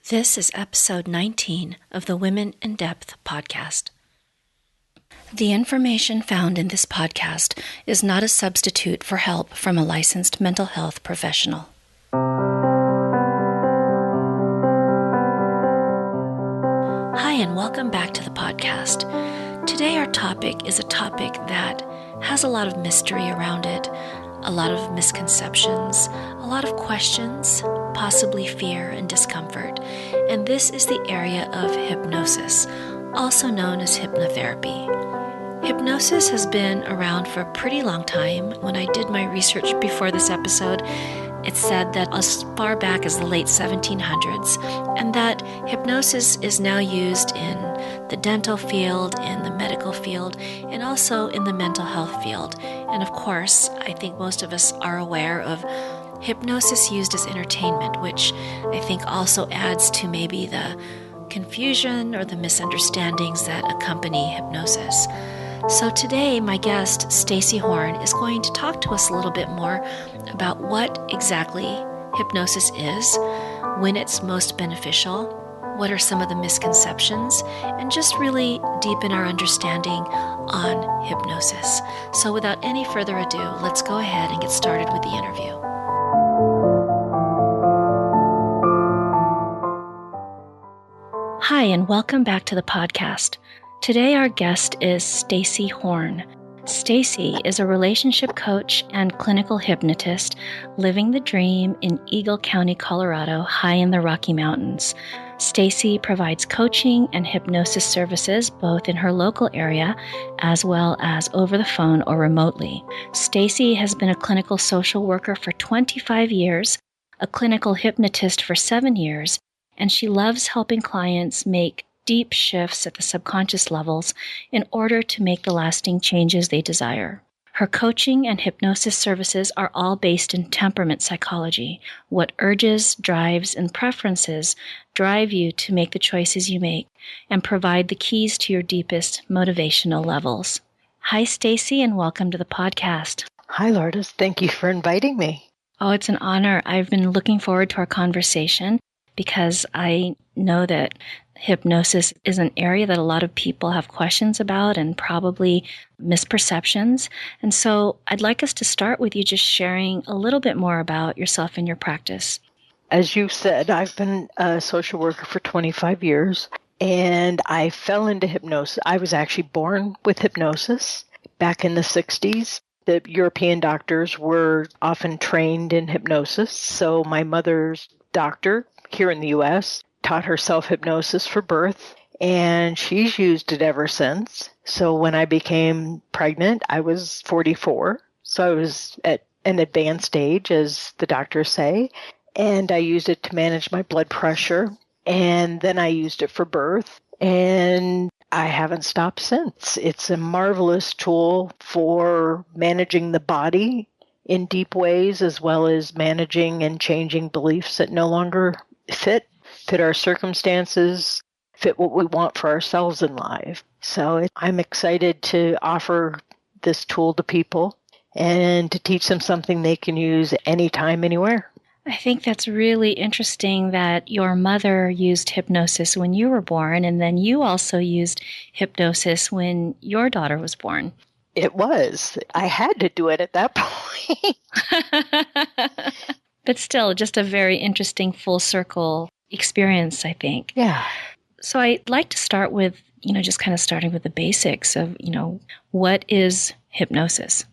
This is episode 19 of the Women in Depth podcast. The information found in this podcast is not a substitute for help from a licensed mental health professional. Hi, and welcome back to the podcast. Today our topic is a topic that has a lot of mystery around it, a lot of misconceptions, a lot of questions, possibly fear and discomfort, and this is the area of hypnosis, also known as hypnotherapy. Hypnosis has been around for a pretty long time. When I did my research before this episode, it said that as far back as the late 1700s, and that hypnosis is now used in the dental field, in the medical field, and also in the mental health field. And of course, I think most of us are aware of hypnosis used as entertainment, which I think also adds to maybe the confusion or the misunderstandings that accompany hypnosis. So today, my guest, Stacey Horn, is going to talk to us a little bit more about what exactly hypnosis is, when it's most beneficial, what are some of the misconceptions, and just really deepen our understanding on hypnosis. So without any further ado, let's go ahead and get started with the interview. Hi, and welcome back to the podcast. Today our guest is Stacey Horn. Stacey is a relationship coach and clinical hypnotist living the dream in Eagle County, Colorado, high in the Rocky Mountains. Stacey provides coaching and hypnosis services both in her local area as well as over the phone or remotely. Stacey has been a clinical social worker for 25 years, a clinical hypnotist for 7 years, and she loves helping clients make deep shifts at the subconscious levels in order to make the lasting changes they desire. Her coaching and hypnosis services are all based in temperament psychology, what urges, drives, and preferences drive you to make the choices you make and provide the keys to your deepest motivational levels. Hi, Stacey, and welcome to the podcast. Hi, Lourdes. Thank you for inviting me. Oh, it's an honor. I've been looking forward to our conversation because I know that hypnosis is an area that a lot of people have questions about and probably misperceptions. And so I'd like us to start with you just sharing a little bit more about yourself and your practice. As you said, I've been a social worker for 25 years, and I fell into hypnosis. I was actually born with hypnosis back in the 60s. The European doctors were often trained in hypnosis. So my mother's doctor here in the U.S. taught herself hypnosis for birth, and she's used it ever since. So when I became pregnant, I was 44. So I was at an advanced age, as the doctors say, and I used it to manage my blood pressure, and then I used it for birth, and I haven't stopped since. It's a marvelous tool for managing the body in deep ways, as well as managing and changing beliefs that no longer fit our circumstances, fit what we want for ourselves in life. So I'm excited to offer this tool to people and to teach them something they can use anytime, anywhere. I think that's really interesting that your mother used hypnosis when you were born, and then you also used hypnosis when your daughter was born. It was. I had to do it at that point. But still, just a very interesting full circle experience, I think. Yeah. So I'd like to start with, just kind of starting with the basics of, what is hypnosis?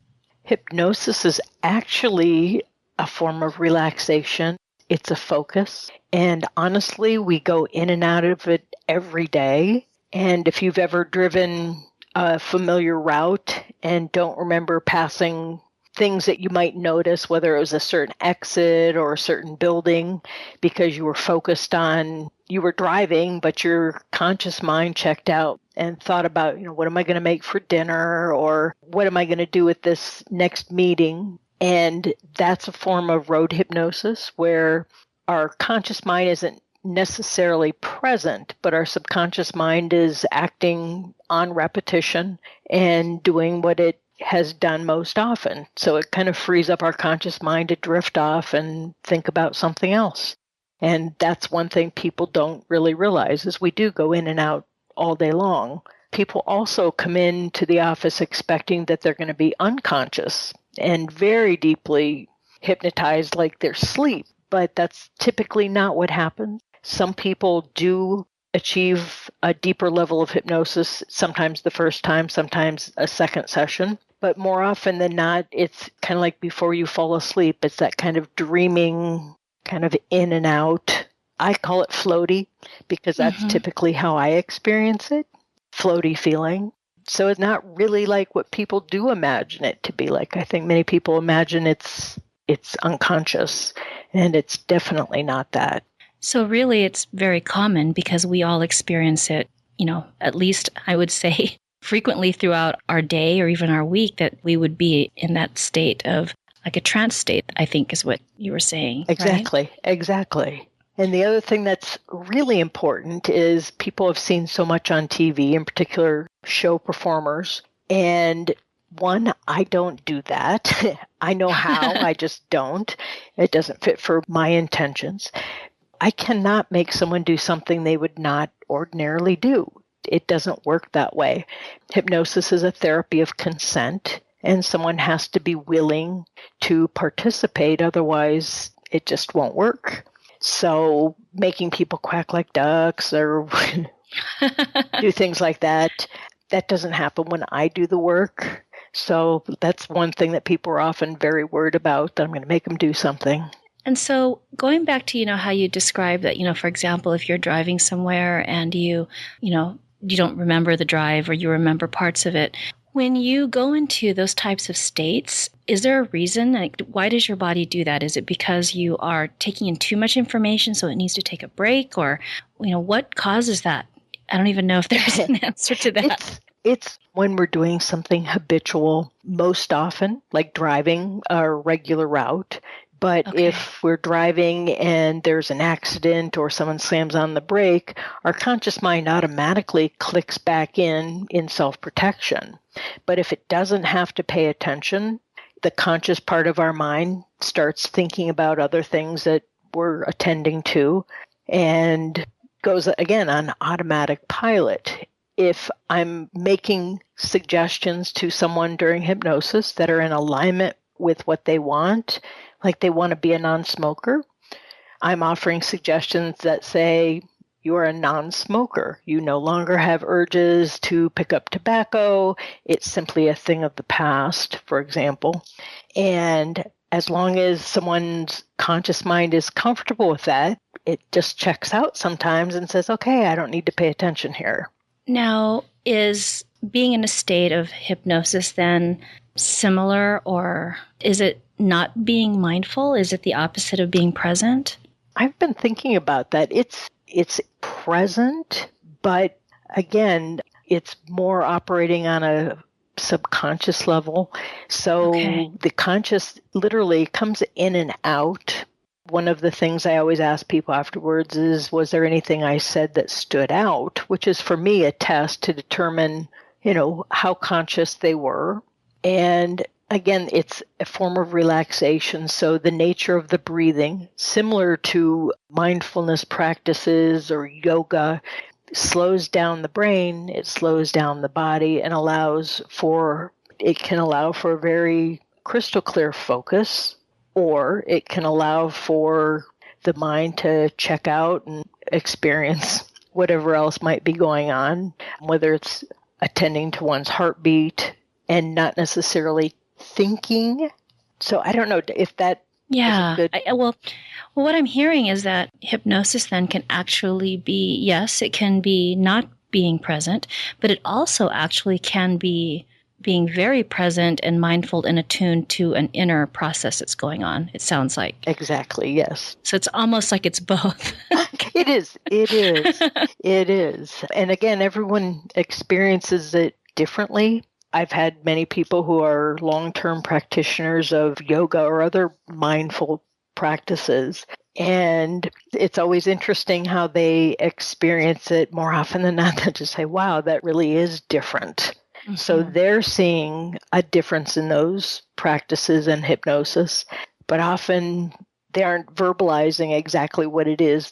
Hypnosis is actually a form of relaxation. It's a focus. And honestly, we go in and out of it every day. And if you've ever driven a familiar route and don't remember passing things that you might notice, whether it was a certain exit or a certain building, because you were focused on, you were driving, but your conscious mind checked out and thought about, what am I going to make for dinner, or what am I going to do with this next meeting? And that's a form of road hypnosis where our conscious mind isn't necessarily present, but our subconscious mind is acting on repetition and doing what it has done most often. So it kind of frees up our conscious mind to drift off and think about something else. And that's one thing people don't really realize is we do go in and out all day long. People also come into the office expecting that they're going to be unconscious and very deeply hypnotized like they're asleep, but that's typically not what happens. Some people do achieve a deeper level of hypnosis, sometimes the first time, sometimes a second session. But more often than not, it's kind of like before you fall asleep. It's that kind of dreaming, kind of in and out. I call it floaty because that's typically how I experience it, floaty feeling. So it's not really like what people do imagine it to be like. I think many people imagine it's unconscious, and it's definitely not that. So really it's very common because we all experience it, at least I would say frequently throughout our day or even our week, that we would be in that state of like a trance state, I think is what you were saying. Exactly, right? Exactly. And the other thing that's really important is people have seen so much on TV, in particular show performers. And one, I don't do that. I know how, I just don't. It doesn't fit for my intentions. I cannot make someone do something they would not ordinarily do. It doesn't work that way. Hypnosis is a therapy of consent, and someone has to be willing to participate. Otherwise, it just won't work. So making people quack like ducks or do things like that, that doesn't happen when I do the work. So that's one thing that people are often very worried about, that I'm going to make them do something. And so going back to, how you described that, for example, if you're driving somewhere and you don't remember the drive or you remember parts of it, when you go into those types of states, is there a reason? Like, why does your body do that? Is it because you are taking in too much information so it needs to take a break, or, what causes that? I don't even know if there's an answer to that. It's when we're doing something habitual, most often, like driving a regular route. But if we're driving and there's an accident or someone slams on the brake, our conscious mind automatically clicks back in self-protection. But if it doesn't have to pay attention, the conscious part of our mind starts thinking about other things that we're attending to and goes, again, on automatic pilot. If I'm making suggestions to someone during hypnosis that are in alignment with what they want, like they want to be a non-smoker, I'm offering suggestions that say, you are a non-smoker. You no longer have urges to pick up tobacco. It's simply a thing of the past, for example. And as long as someone's conscious mind is comfortable with that, it just checks out sometimes and says, okay, I don't need to pay attention here. Now, is being in a state of hypnosis then similar, or is it not being mindful? Is it the opposite of being present? I've been thinking about that. It's present, but again, it's more operating on a subconscious level. So the conscious literally comes in and out. One of the things I always ask people afterwards is, was there anything I said that stood out? Which is for me a test to determine, how conscious they were. And again, it's a form of relaxation. So the nature of the breathing, similar to mindfulness practices or yoga, slows down the brain, it slows down the body, and it can allow for a very crystal clear focus, or it can allow for the mind to check out and experience whatever else might be going on, whether it's attending to one's heartbeat and not necessarily thinking. So I don't know if that is a good... Well, what I'm hearing is that hypnosis then can actually be, yes, it can be not being present, but it also actually can be being very present and mindful and attuned to an inner process that's going on, it sounds like. Exactly, yes. So it's almost like it's both. It is. And again, everyone experiences it differently. I've had many people who are long-term practitioners of yoga or other mindful practices, and it's always interesting how they experience it. More often than not, they just say, wow, that really is different. Mm-hmm. So they're seeing a difference in those practices and hypnosis, but often they aren't verbalizing exactly what it is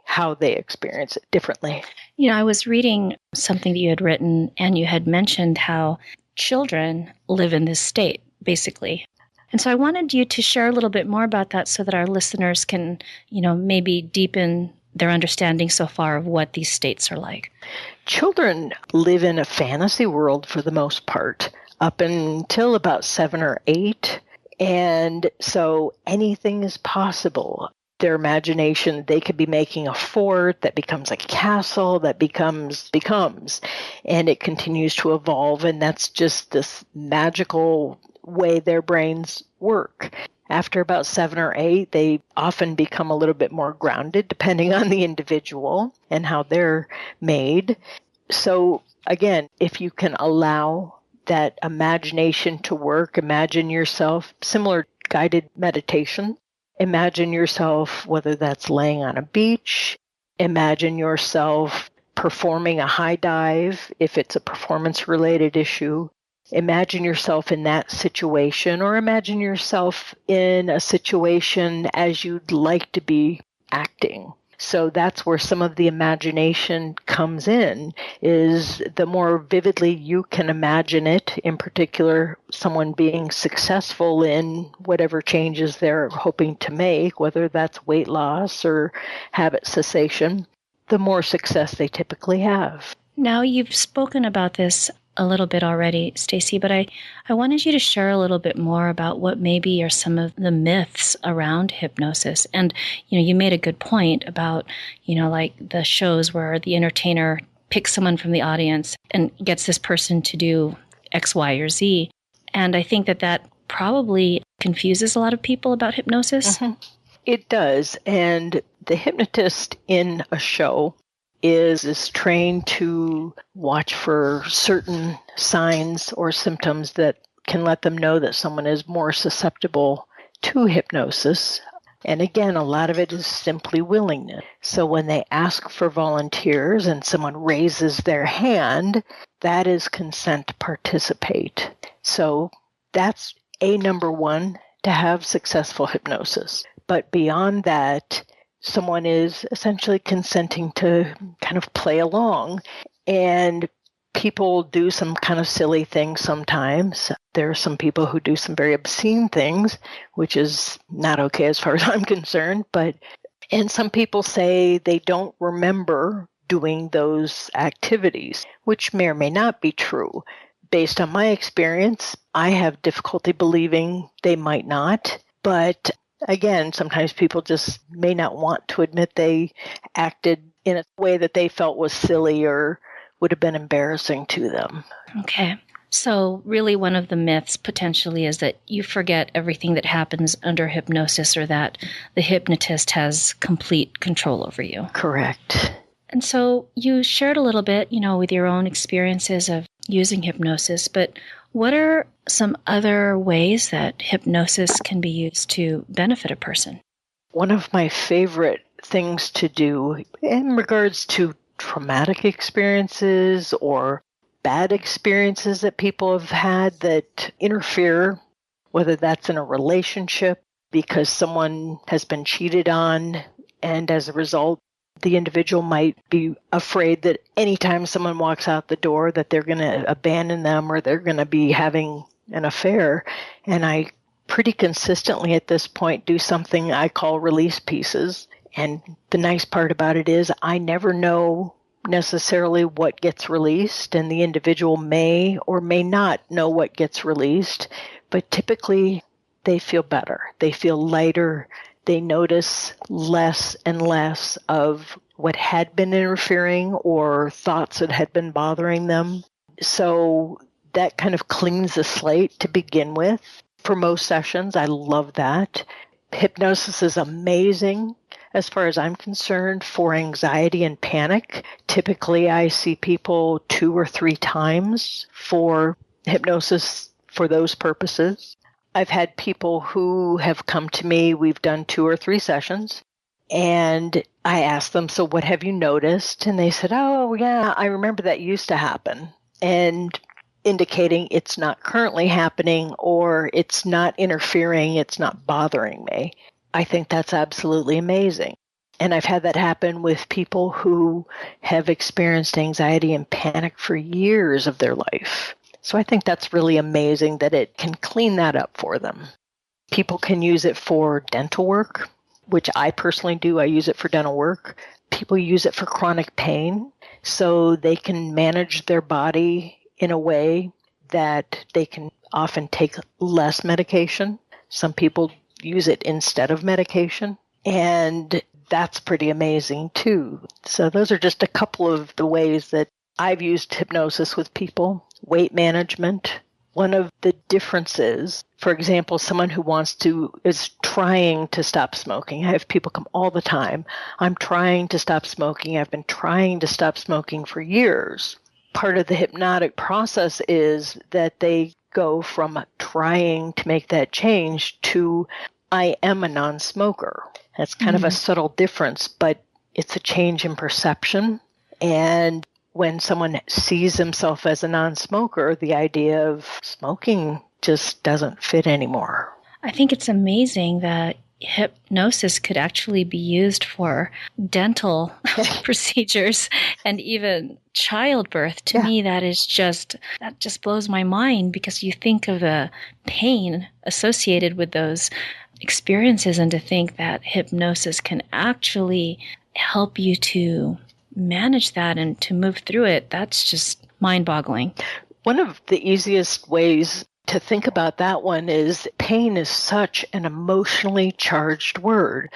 how they experience it differently. I was reading something that you had written, and you had mentioned how children live in this state, basically. And so I wanted you to share a little bit more about that so that our listeners can, maybe deepen their understanding so far of what these states are like. Children live in a fantasy world for the most part, up until about 7 or 8. And so anything is possible. Their imagination, they could be making a fort that becomes a castle that becomes, and it continues to evolve. And that's just this magical way their brains work. After about 7 or 8, they often become a little bit more grounded, depending on the individual and how they're made. So again, if you can allow that imagination to work, imagine yourself, similar guided meditation, imagine yourself, whether that's laying on a beach, imagine yourself performing a high dive, if it's a performance-related issue. Imagine yourself in that situation, or imagine yourself in a situation as you'd like to be acting. So that's where some of the imagination comes in, is the more vividly you can imagine it, in particular, someone being successful in whatever changes they're hoping to make, whether that's weight loss or habit cessation, the more success they typically have. Now, you've spoken about this a little bit already, Stacey, but I wanted you to share a little bit more about what maybe are some of the myths around hypnosis. And, you made a good point about, like the shows where the entertainer picks someone from the audience and gets this person to do X, Y, or Z. And I think that probably confuses a lot of people about hypnosis. Mm-hmm. It does. And the hypnotist in a show is trained to watch for certain signs or symptoms that can let them know that someone is more susceptible to hypnosis. And again, a lot of it is simply willingness. So when they ask for volunteers and someone raises their hand, that is consent to participate. So that's number one, to have successful hypnosis. But beyond that, someone is essentially consenting to kind of play along. And people do some kind of silly things sometimes. There are some people who do some very obscene things, which is not okay as far as I'm concerned. And some people say they don't remember doing those activities, which may or may not be true. Based on my experience, I have difficulty believing they might not. But again, sometimes people just may not want to admit they acted in a way that they felt was silly or would have been embarrassing to them. Okay. So really one of the myths potentially is that you forget everything that happens under hypnosis, or that the hypnotist has complete control over you. Correct. And so you shared a little bit, with your own experiences of using hypnosis, but what are some other ways that hypnosis can be used to benefit a person? One of my favorite things to do in regards to traumatic experiences or bad experiences that people have had that interfere, whether that's in a relationship because someone has been cheated on, and as a result, the individual might be afraid that anytime someone walks out the door that they're going to abandon them or they're going to be having an affair. And I pretty consistently at this point do something I call release pieces. And the nice part about it is I never know necessarily what gets released, and the individual may or may not know what gets released, but typically they feel better. They feel lighter. They notice less and less of what had been interfering or thoughts that had been bothering them. So that kind of cleans the slate to begin with. For most sessions, I love that. Hypnosis is amazing as far as I'm concerned for anxiety and panic. Typically, I see people 2 or 3 times for hypnosis for those purposes. I've had people who have come to me, we've done 2 or 3 sessions, and I asked them, so what have you noticed? And they said, oh, yeah, I remember that used to happen, and indicating it's not currently happening or it's not interfering, it's not bothering me. I think that's absolutely amazing. And I've had that happen with people who have experienced anxiety and panic for years of their life. So I think that's really amazing that it can clean that up for them. People can use it for dental work, which I personally do. I use it for dental work. People use it for chronic pain, so they can manage their body in a way that they can often take less medication. Some people use it instead of medication, and that's pretty amazing too. So those are just a couple of the ways that I've used hypnosis with people. Weight management. One of the differences, for example, someone who is trying to stop smoking. I have people come all the time. I'm trying to stop smoking. I've been trying to stop smoking for years. Part of the hypnotic process is that they go from trying to make that change to I am a non-smoker. That's kind of a subtle difference, but it's a change in perception. And when someone sees himself as a non-smoker, the idea of smoking just doesn't fit anymore. I think it's amazing that hypnosis could actually be used for dental procedures and even childbirth. To me, that just blows my mind, because you think of the pain associated with those experiences, and to think that hypnosis can actually help you to manage that and to move through it, that's just mind-boggling. One of the easiest ways to think about that one is pain is such an emotionally charged word.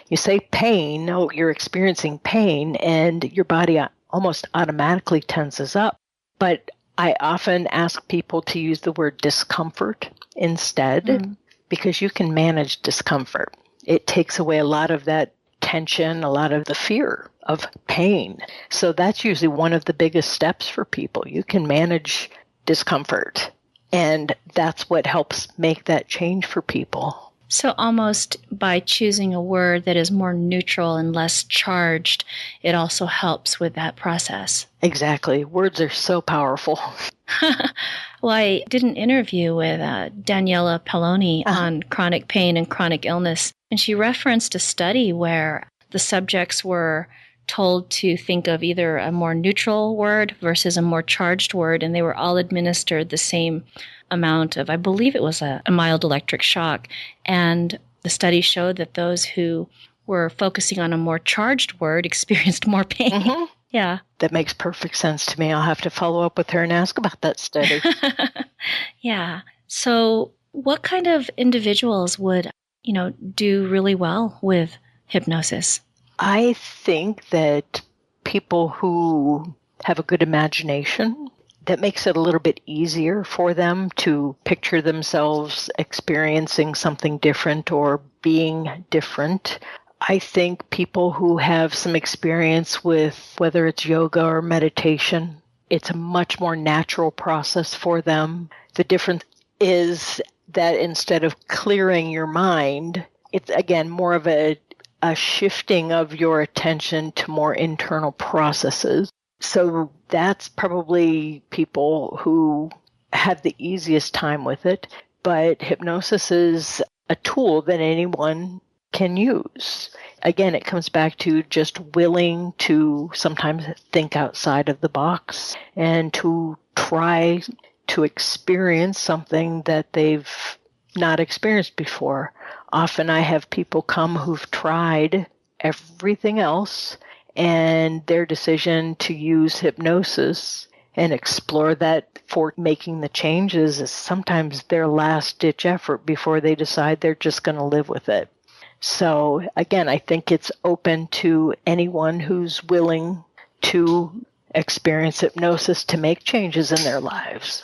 You say pain, you're experiencing pain, and your body almost automatically tenses up. But I often ask people to use the word discomfort instead, because you can manage discomfort. It takes away a lot of that tension, a lot of the fear of pain. So that's usually one of the biggest steps for people. You can manage discomfort, and that's what helps make that change for people. So almost by choosing a word that is more neutral and less charged, it also helps with that process. Exactly. Words are so powerful. Well, I did an interview with Daniela Palloni on chronic pain and chronic illness, and she referenced a study where the subjects were told to think of either a more neutral word versus a more charged word, and they were all administered the same amount of, I believe it was a mild electric shock. And the study showed that those who were focusing on a more charged word experienced more pain. Yeah. That makes perfect sense to me. I'll have to follow up with her and ask about that study. Yeah. So what kind of individuals would, do really well with hypnosis? I think that people who have a good imagination, that makes it a little bit easier for them to picture themselves experiencing something different or being different. I think people who have some experience with whether it's yoga or meditation, it's a much more natural process for them. The difference is that instead of clearing your mind, it's again more of a shifting of your attention to more internal processes. So that's probably people who have the easiest time with it. But hypnosis is a tool that anyone can use. Again, it comes back to just willing to sometimes think outside of the box and to try to experience something that they've not experienced before. Often I have people come who've tried everything else, and their decision to use hypnosis and explore that for making the changes is sometimes their last-ditch effort before they decide they're just going to live with it. So again, I think it's open to anyone who's willing to experience hypnosis to make changes in their lives.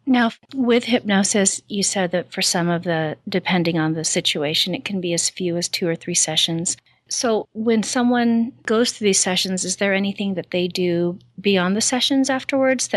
Now, with hypnosis, you said that for some of depending on the situation, it can be as few as 2 or 3 sessions. So when someone goes through these sessions, is there anything that they do beyond the sessions afterwards?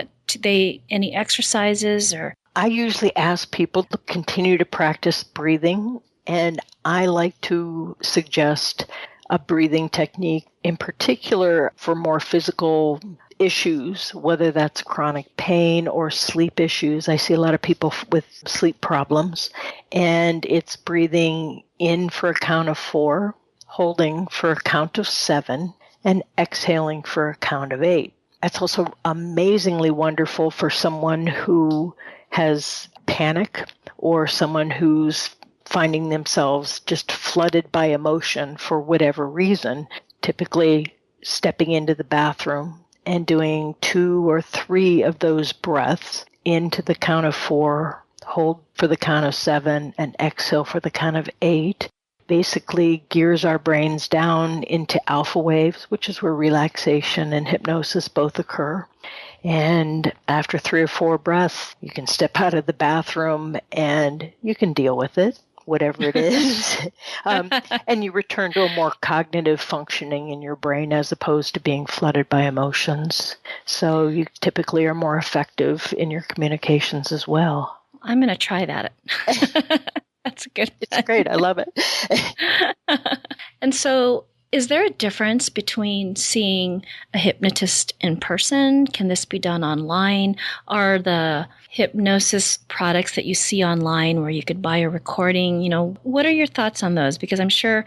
Any exercises or? I usually ask people to continue to practice breathing, and I like to suggest a breathing technique in particular for more physical issues, whether that's chronic pain or sleep issues. I see a lot of people with sleep problems, and it's breathing in for a count of 4, holding for a count of 7, and exhaling for a count of 8. That's also amazingly wonderful for someone who has panic or someone who's finding themselves just flooded by emotion for whatever reason, typically stepping into the bathroom and doing 2 or 3 of those breaths into the count of 4, hold for the count of 7, and exhale for the count of 8, basically gears our brains down into alpha waves, which is where relaxation and hypnosis both occur. And after 3 or 4 breaths, you can step out of the bathroom and you can deal with it, whatever it is. And you return to a more cognitive functioning in your brain as opposed to being flooded by emotions. So you typically are more effective in your communications as well. I'm going to try that. That's good. It's great. I love it. And so, is there a difference between seeing a hypnotist in person? Can this be done online? Are the hypnosis products that you see online where you could buy a recording, what are your thoughts on those? Because I'm sure,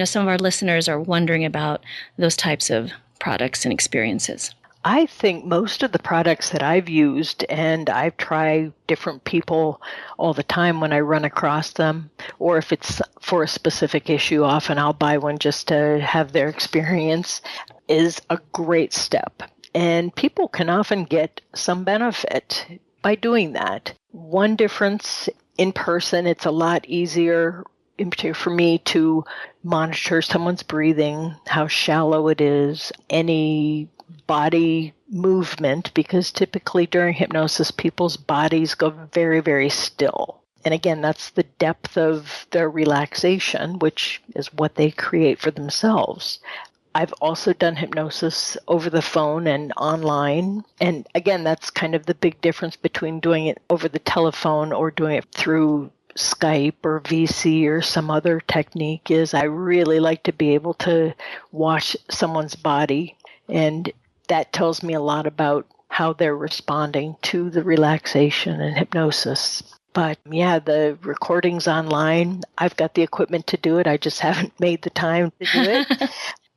some of our listeners are wondering about those types of products and experiences. I think most of the products that I've used, and I've tried different people all the time when I run across them, or if it's for a specific issue, often I'll buy one just to have their experience, is a great step. And people can often get some benefit by doing that. One difference, in person, it's a lot easier in particular for me to monitor someone's breathing, how shallow it is, any body movement, because typically during hypnosis, people's bodies go very, very still. And again, that's the depth of their relaxation, which is what they create for themselves. I've also done hypnosis over the phone and online. And again, that's kind of the big difference between doing it over the telephone or doing it through Skype or VC or some other technique. Is I really like to be able to watch someone's body, and that tells me a lot about how they're responding to the relaxation and hypnosis. But yeah, the recordings online, I've got the equipment to do it. I just haven't made the time to do it.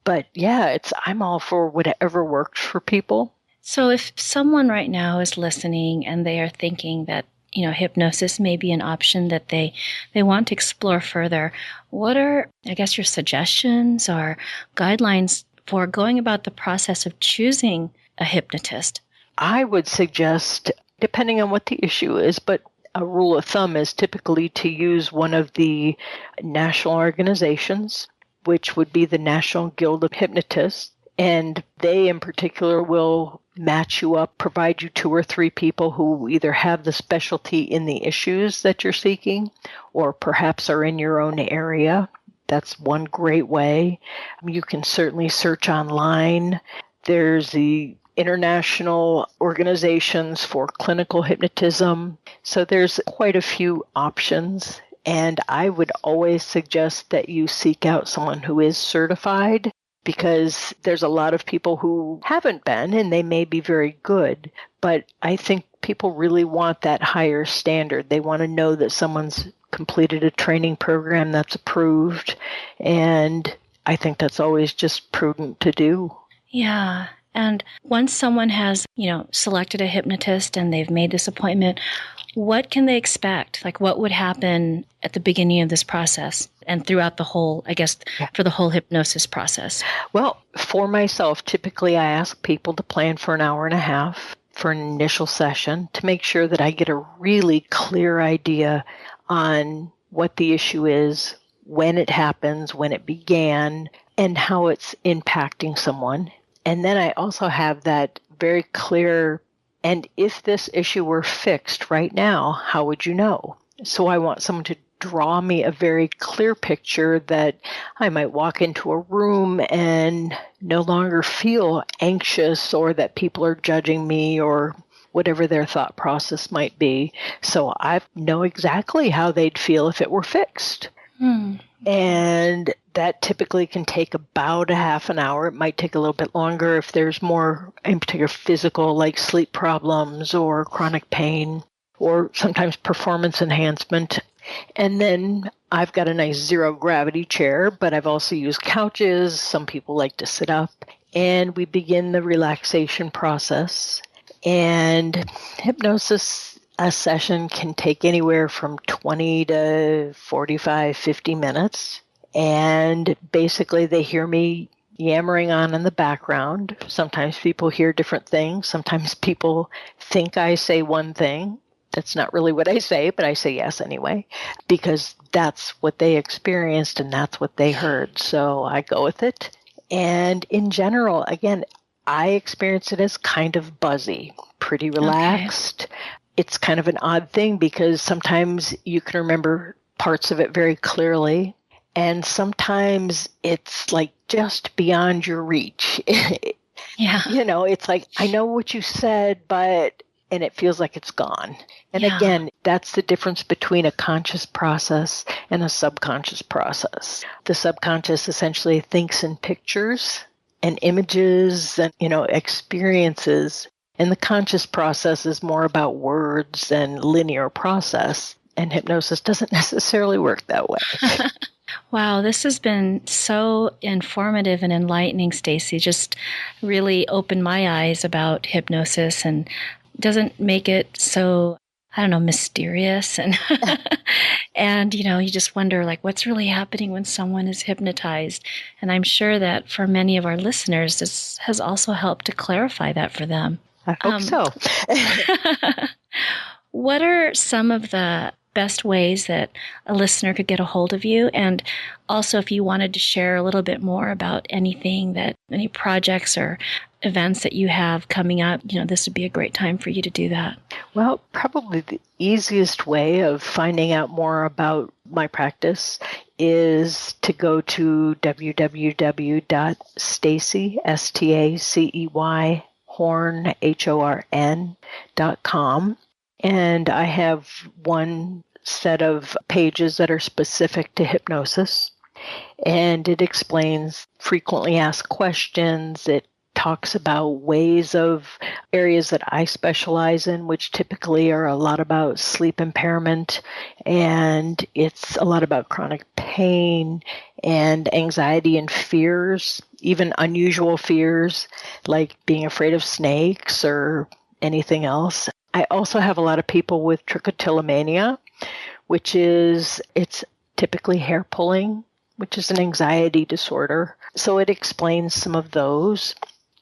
But yeah, I'm all for whatever works for people. So if someone right now is listening and they are thinking that, hypnosis may be an option that they want to explore further, what are, I guess, your suggestions or guidelines for going about the process of choosing a hypnotist? I would suggest, depending on what the issue is, but a rule of thumb is typically to use one of the national organizations, which would be the National Guild of Hypnotists. And they in particular will match you up, provide you 2 or 3 people who either have the specialty in the issues that you're seeking or perhaps are in your own area. That's one great way. You can certainly search online. There's the international organizations for clinical hypnotism. So there's quite a few options. And I would always suggest that you seek out someone who is certified, because there's a lot of people who haven't been, and they may be very good. But I think people really want that higher standard. They want to know that someone's completed a training program that's approved, and I think that's always just prudent to do. Yeah. And once someone has, selected a hypnotist and they've made this appointment, what can they expect? Like, what would happen at the beginning of this process and throughout the whole, for the whole hypnosis process? Well, for myself, typically I ask people to plan for an hour and a half for an initial session to make sure that I get a really clear idea on what the issue is, when it happens, when it began, and how it's impacting someone. And then I also have that very clear, and if this issue were fixed right now, how would you know? So I want someone to draw me a very clear picture that I might walk into a room and no longer feel anxious or that people are judging me or whatever their thought process might be. So I know exactly how they'd feel if it were fixed. And that typically can take about a half an hour. It might take a little bit longer if there's more, in particular, physical, like sleep problems or chronic pain, or sometimes performance enhancement. And then I've got a nice zero gravity chair, but I've also used couches. Some people like to sit up. And we begin the relaxation process. And hypnosis, a session can take anywhere from 20 to 45, 50 minutes. And basically they hear me yammering on in the background. Sometimes people hear different things. Sometimes people think I say one thing. That's not really what I say, but I say yes anyway, because that's what they experienced and that's what they heard. So I go with it. And in general, again, I experience it as kind of buzzy, pretty relaxed. Okay. It's kind of an odd thing because sometimes you can remember parts of it very clearly. And sometimes it's like just beyond your reach. Yeah. It's like, I know what you said, and it feels like it's gone. And again, that's the difference between a conscious process and a subconscious process. The subconscious essentially thinks in pictures and images and, experiences. And the conscious process is more about words and linear process. And hypnosis doesn't necessarily work that way. Wow, this has been so informative and enlightening, Stacey. Just really opened my eyes about hypnosis and doesn't make it so, mysterious. And, and, you just wonder, like, what's really happening when someone is hypnotized? And I'm sure that for many of our listeners, this has also helped to clarify that for them. I hope so. What are some of the best ways that a listener could get a hold of you? And also, if you wanted to share a little bit more about any projects or events that you have coming up, this would be a great time for you to do that. Well, probably the easiest way of finding out more about my practice is to go to www.stacey, Stacey, Horn, HORN.com. And I have one set of pages that are specific to hypnosis. And it explains frequently asked questions. It talks about areas that I specialize in, which typically are a lot about sleep impairment. And it's a lot about chronic pain and anxiety and fears, even unusual fears like being afraid of snakes or anything else. I also have a lot of people with trichotillomania, it's typically hair pulling, which is an anxiety disorder. So it explains some of those.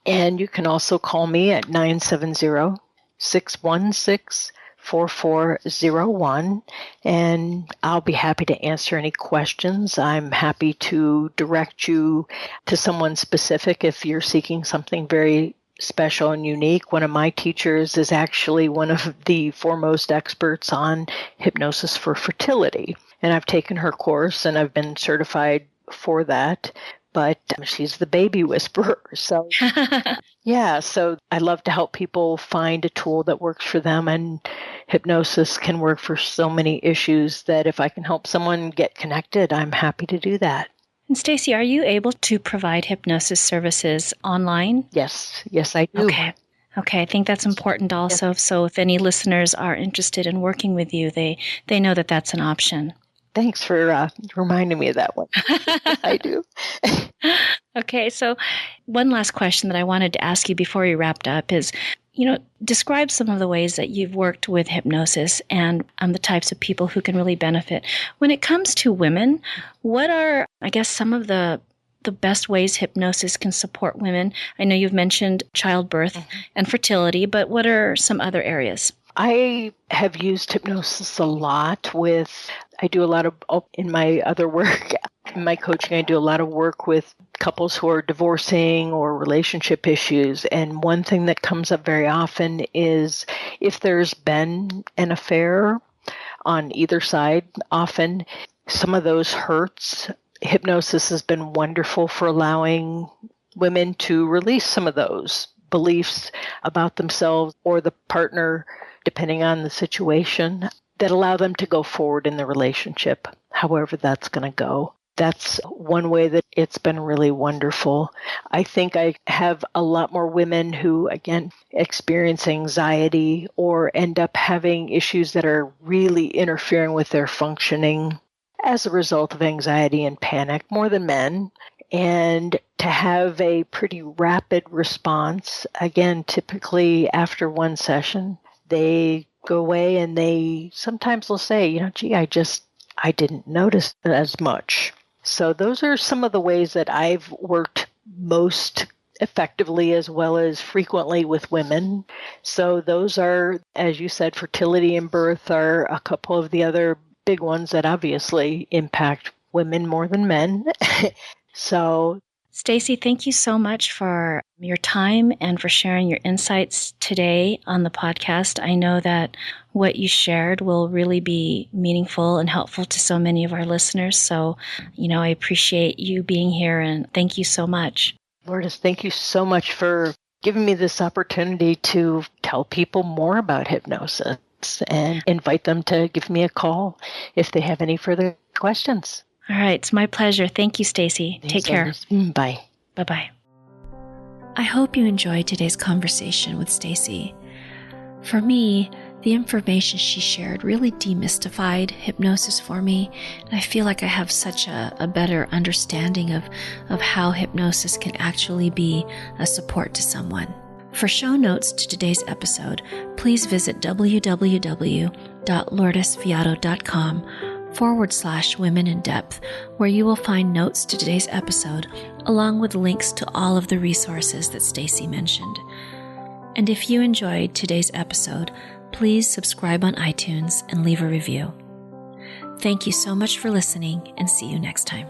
And you can also call me at 970-616-4401, and I'll be happy to answer any questions. I'm happy to direct you to someone specific if you're seeking something very special and unique. One of my teachers is actually one of the foremost experts on hypnosis for fertility. And I've taken her course and I've been certified for that. But she's the baby whisperer. So, so I love to help people find a tool that works for them. And hypnosis can work for so many issues that if I can help someone get connected, I'm happy to do that. And Stacey, are you able to provide hypnosis services online? Yes, I do. Okay, I think that's important also. Yes. So if any listeners are interested in working with you, they know that that's an option. Thanks for reminding me of that one. I do. Okay, so one last question that I wanted to ask you before we wrapped up is, describe some of the ways that you've worked with hypnosis and the types of people who can really benefit. When it comes to women, what are, some of the best ways hypnosis can support women? I know you've mentioned childbirth and fertility, but what are some other areas? I have used hypnosis a lot I do a lot of, in my other work, in my coaching, I do a lot of work with couples who are divorcing or relationship issues. And one thing that comes up very often is if there's been an affair on either side, often some of those hurts. Hypnosis has been wonderful for allowing women to release some of those beliefs about themselves or the partner, depending on the situation, that allow them to go forward in the relationship, however that's going to go. that's one way that it's been really wonderful. I think I have a lot more women who, again, experience anxiety or end up having issues that are really interfering with their functioning as a result of anxiety and panic, more than men. And to have a pretty rapid response, again, typically after one session, they go away and they sometimes will say, gee, I didn't notice as much. So those are some of the ways that I've worked most effectively as well as frequently with women. So those are, as you said, fertility and birth are a couple of the other big ones that obviously impact women more than men. So, Stacey, thank you so much for your time and for sharing your insights today on the podcast. I know that what you shared will really be meaningful and helpful to so many of our listeners. So, I appreciate you being here and thank you so much. Lourdes, thank you so much for giving me this opportunity to tell people more about hypnosis and invite them to give me a call if they have any further questions. All right. It's my pleasure. Thank you, Stacey. Take care. Bye. Bye-bye. I hope you enjoyed today's conversation with Stacey. For me, the information she shared really demystified hypnosis for me. And I feel like I have such a better understanding of how hypnosis can actually be a support to someone. For show notes to today's episode, please visit www.lourdesfiato.com/women in depth, where you will find notes to today's episode, along with links to all of the resources that Stacey mentioned. And if you enjoyed today's episode, please subscribe on iTunes and leave a review. Thank you so much for listening, and see you next time.